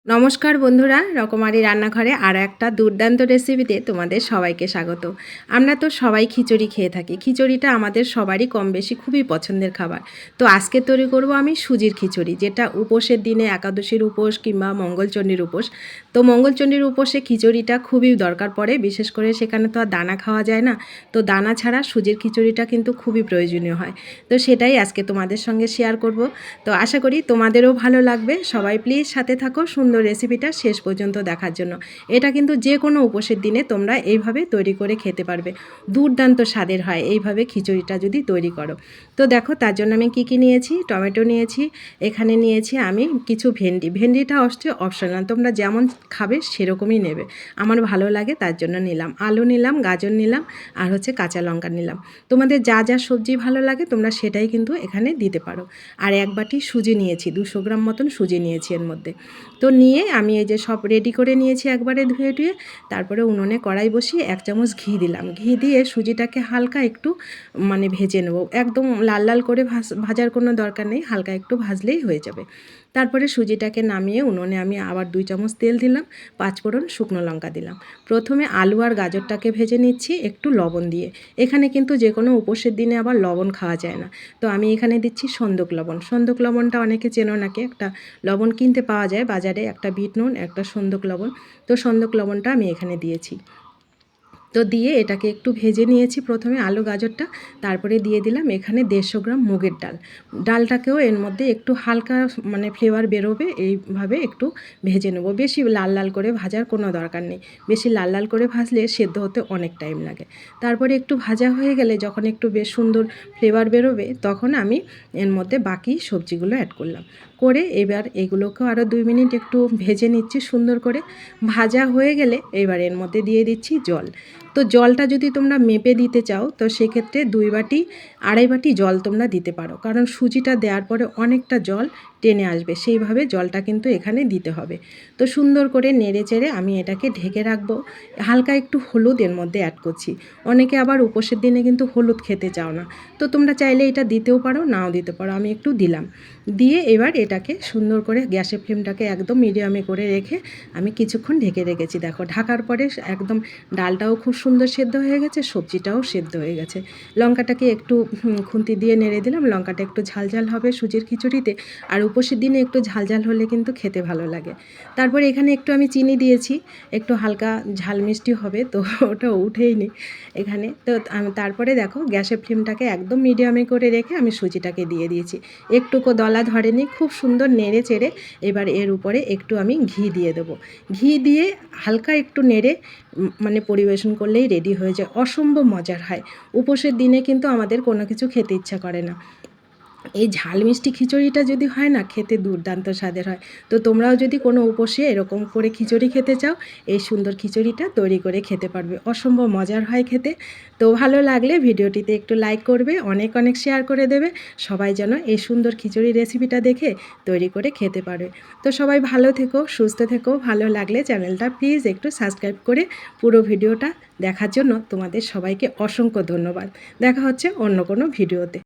নমস্কার বন্ধুরা, রকমারি রান্নাঘরে আরও একটা দুর্দান্ত রেসিপিতে তোমাদের সবাইকে স্বাগত। আমরা তো সবাই খিচুড়ি খেয়ে থাকি। খিচুড়িটা আমাদের সবারই কম বেশি খুবই পছন্দের খাবার। তো আজকে তৈরি করব আমি সুজির খিচুড়ি, যেটা উপোসের দিনে, একাদশীর উপোস কিংবা মঙ্গলচণ্ডীর উপোস। তো মঙ্গলচণ্ডীর উপোসে খিচুড়িটা খুবই দরকার পড়ে, বিশেষ করে সেখানে তো আর দানা খাওয়া যায় না। তো দানা ছাড়া সুজির খিচুড়িটা কিন্তু খুবই প্রয়োজনীয় হয়। তো সেটাই আজকে তোমাদের সঙ্গে শেয়ার করব। তো আশা করি তোমাদেরও ভালো লাগবে। সবাই প্লিজ সাথে থাকো সুন্দর রেসিপিটা শেষ পর্যন্ত দেখার জন্য। এটা কিন্তু যে কোনো উপোসের দিনে তোমরা এইভাবে তৈরি করে খেতে পারবে। দুর্দান্ত স্বাদের হয় এইভাবে খিচুড়িটা যদি তৈরি করো। তো দেখো, তার জন্য আমি কী নিয়েছি। টমেটো নিয়েছি, এখানে নিয়েছি আমি কিছু ভেন্ডি। ভেন্ডিটা হচ্ছে অপশনাল, তোমরা যেমন খাবে সেরকমই নেবে। আমার ভালো লাগে তার জন্য নিলাম। আলু নিলাম, গাজর নিলাম, আর হচ্ছে কাঁচা লঙ্কা নিলাম। তোমাদের যা যা সবজি ভালো লাগে তোমরা সেটাই কিন্তু এখানে দিতে পারো। আর এক বাটি সুজি নিয়েছি, 200 গ্রাম মতন সুজি নিয়েছি এর মধ্যে। তো নিয়ে আমি এই যে সব রেডি করে নিয়েছি একবারে ধুয়ে টুয়ে। তারপরে উনুনে কড়াই বসিয়ে 1 চামচ ঘি দিলাম। ঘি দিয়ে সুজিটাকে হালকা একটু ভেজে নেব। একদম লাল লাল করে ভাজার কোনো দরকার নেই, হালকা একটু ভাজলেই হয়ে যাবে। তারপরে সুজিটাকে নামিয়ে উনুনে আমি আবার 2 চামচ তেল দিলাম, 5 ফোড়ন শুকনো লঙ্কা দিলাম। প্রথমে আলু আর গাজরটাকে ভেজে নিচ্ছি একটু লবণ দিয়ে। এখানে কিন্তু যে কোনো উপোসের দিনে আবার লবণ খাওয়া যায় না। তো আমি এখানে দিচ্ছি সন্দক লবণ। সন্দক লবণটা অনেকে চেনো নাকি, একটা লবণ কিনতে পাওয়া যায় বাজারে, একটা বিট নুন, একটা সন্দক লবণ। তো সন্দক লবণটা আমি এখানে দিয়েছি। তো দিয়ে এটাকে একটু ভেজে নিয়েছি প্রথমে আলু গাজরটা। তারপরে দিয়ে দিলাম এখানে 150 গ্রাম মুগের ডাল। ডালটাকেও এর মধ্যে একটু হালকা ফ্লেভার বেরোবে এইভাবে একটু ভেজে নেব। বেশি লাল লাল করে ভাজার কোনো দরকার নেই। বেশি লাল লাল করে ভাজলে সেদ্ধ হতে অনেক টাইম লাগে। তারপরে একটু ভাজা হয়ে গেলে যখন একটু বেশ সুন্দর ফ্লেভার বেরোবে, তখন আমি এর মধ্যে বাকি সবজিগুলো অ্যাড করলাম। করে এবার এগুলোকেও আরও 2 মিনিট একটু ভেজে নিচ্ছি সুন্দর করে। ভাজা হয়ে গেলে এবার এর মধ্যে দিয়ে দিচ্ছি জল। তো জলটা যদি তোমরা মেপে দিতে চাও তো সেক্ষেত্রে 2 বাটি 2.5 বাটি জল তোমরা দিতে পারো, কারণ সুজিটা দেওয়ার পরে অনেকটা জল টেনে আসবে, সেইভাবে জলটা কিন্তু এখানে দিতে হবে। তো সুন্দর করে নেড়ে চেড়ে আমি এটাকে ঢেকে রাখবো। হালকা একটু হলুদ এর মধ্যে অ্যাড করছি। অনেকে আবার উপোসের দিনে কিন্তু হলুদ খেতে চাও না, তো তোমরা চাইলে এটা দিতেও পারো, নাও দিতে পারো। আমি একটু দিলাম। দিয়ে এবার এটাকে সুন্দর করে গ্যাসের ফ্লেমটাকে একদম মিডিয়ামে করে রেখে আমি কিছুক্ষণ ঢেকে রেখেছি। দেখো, ঢাকার পরে একদম ডালটাও খুব সুন্দর সেদ্ধ হয়ে গেছে, সবজিটাও সেদ্ধ হয়ে গেছে। লঙ্কাটাকে একটু খুন্তি দিয়ে নেড়ে দিলাম। লঙ্কাটা একটু ঝালঝাল হবে সুজির খিচুড়িতে, আর উপোসের দিনে একটু ঝালঝাল হলে কিন্তু খেতে ভালো লাগে। তারপরে এখানে একটু আমি চিনি দিয়েছি, একটু হালকা ঝাল মিষ্টি হবে, তো ওটা উঠেইনি এখানে। তো আমি তারপরে দেখো গ্যাসের ফ্লেমটাকে একদম মিডিয়ামে করে রেখে আমি সুজিটাকে দিয়ে দিয়েছি। একটুকু দলা ধরেনি, খুব সুন্দর নেড়ে চেড়ে এবার এর উপরে একটু আমি ঘি দিয়ে দেবো। ঘি দিয়ে হালকা একটু নেড়ে পরিবেশন করলেই রেডি হয়ে যায়। অসম্ভব মজার হয়। উপোসের দিনে কিন্তু আমাদের কোনো কিছু খেতে ইচ্ছা করে না। এই ঝাল মিষ্টি খিচুড়িটা যদি হয় না, খেতে দুর্দান্ত স্বাদের হয়। তো তোমরাও যদি কোনো উপোসে এরকম করে খিচুড়ি খেতে চাও, এই সুন্দর খিচুড়িটা তৈরি করে খেতে পারবে। অসম্ভব মজার হয় খেতে। তো ভালো লাগলে ভিডিওটিতে একটু লাইক করবে, অনেক অনেক শেয়ার করে দেবে। সবাই যেন এই সুন্দর খিচুড়ি রেসিপিটা দেখে তৈরি করে খেতে পারবে। তো সবাই ভালো থেকো, সুস্থ থেকো। ভালো লাগলে চ্যানেলটা প্লিজ একটু সাবস্ক্রাইব করে পুরো ভিডিওটা দেখার জন্য তোমাদের সবাইকে অসংখ্য ধন্যবাদ। দেখা হচ্ছে অন্য কোনো ভিডিওতে।